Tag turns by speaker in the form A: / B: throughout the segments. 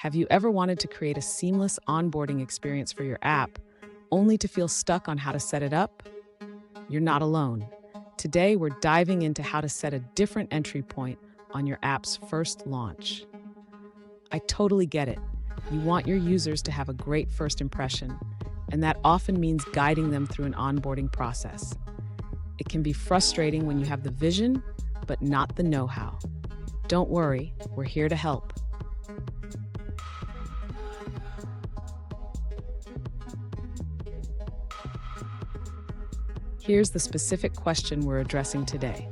A: Have you ever wanted to create a seamless onboarding experience for your app, only to feel stuck on how to set it up? You're not alone. Today, we're diving into how to set a different entry point on your app's first launch. I totally get it. You want your users to have a great first impression, and that often means guiding them through an onboarding process. It can be frustrating when you have the vision, but not the know-how. Don't worry, we're here to help. Here's the specific question we're addressing today.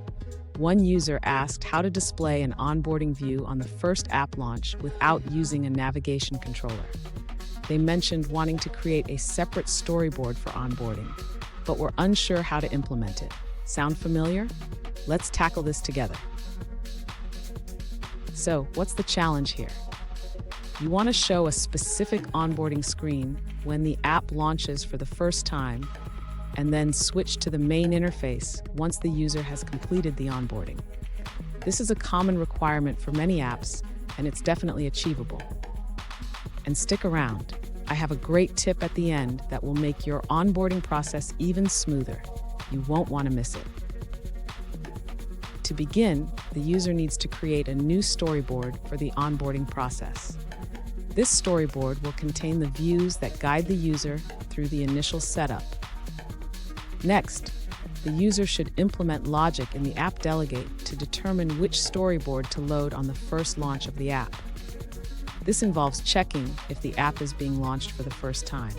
A: One user asked how to display an onboarding view on the first app launch without using a navigation controller. They mentioned wanting to create a separate storyboard for onboarding, but were unsure how to implement it. Sound familiar? Let's tackle this together. So, what's the challenge here? You want to show a specific onboarding screen when the app launches for the first time, and then switch to the main interface once the user has completed the onboarding. This is a common requirement for many apps, and it's definitely achievable. And stick around. I have a great tip at the end that will make your onboarding process even smoother. You won't want to miss it. To begin, the user needs to create a new storyboard for the onboarding process. This storyboard will contain the views that guide the user through the initial setup. Next, the user should implement logic in the app delegate to determine which storyboard to load on the first launch of the app. This involves checking if the app is being launched for the first time.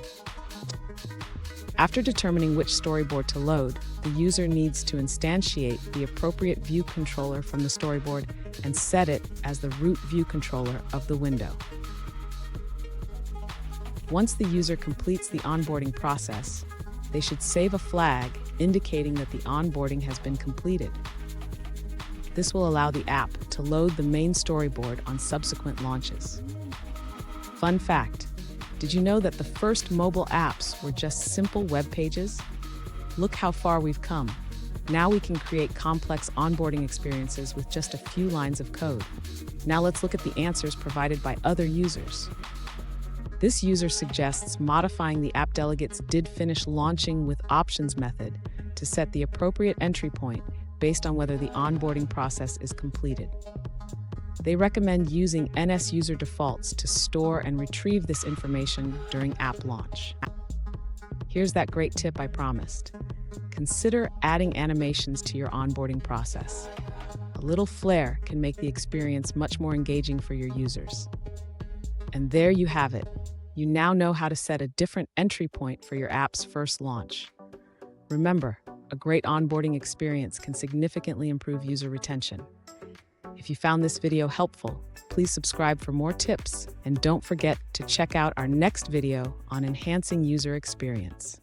A: After determining which storyboard to load, the user needs to instantiate the appropriate view controller from the storyboard and set it as the root view controller of the window. Once the user completes the onboarding process, they should save a flag indicating that the onboarding has been completed. This will allow the app to load the main storyboard on subsequent launches. Fun fact, did you know that the first mobile apps were just simple web pages? Look how far we've come. Now we can create complex onboarding experiences with just a few lines of code. Now let's look at the answers provided by other users. This user suggests modifying the app delegate's did finish launching with options method to set the appropriate entry point based on whether the onboarding process is completed. They recommend using NS user defaults to store and retrieve this information during app launch. Here's that great tip I promised. Consider adding animations to your onboarding process. A little flair can make the experience much more engaging for your users. And there you have it. You now know how to set a different entry point for your app's first launch. Remember, a great onboarding experience can significantly improve user retention. If you found this video helpful, please subscribe for more tips, and don't forget to check out our next video on enhancing user experience.